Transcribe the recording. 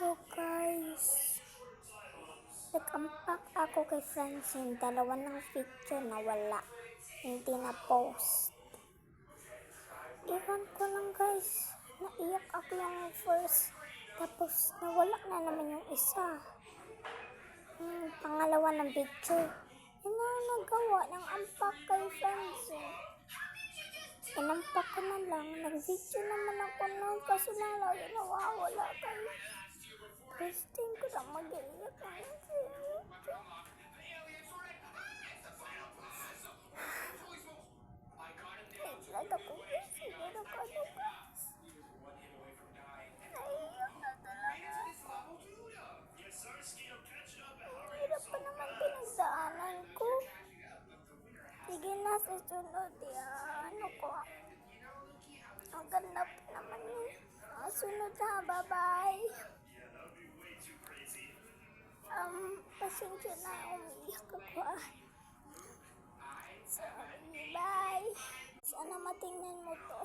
So guys, nag-unpack ako kay Francine. Dalawa ng picture na wala. Hindi na post. Iwan ko lang guys. Naiyak ako yung first. Tapos nawala na naman yung isa. Pangalawa ng picture. Yun na nagawa ng unpack kay Francine. Inampak ko na lang. Nag-video naman ako nun. Kaso lang lagi nawawala kayo. First time ko lang mag-iiyak ngayon sa YouTube. Naiiyak ako guys. Siguro ko ano guys. Naiiyak na talaga. Ang hirap pa naman pinagdaanan ko. Sige na sa sunod. Ano ko. Ang ganda pa naman yun. Sunod ha. Bye-bye. Pasensya na, umiiyak ako Sorry, bye. Sana matingnan mo to.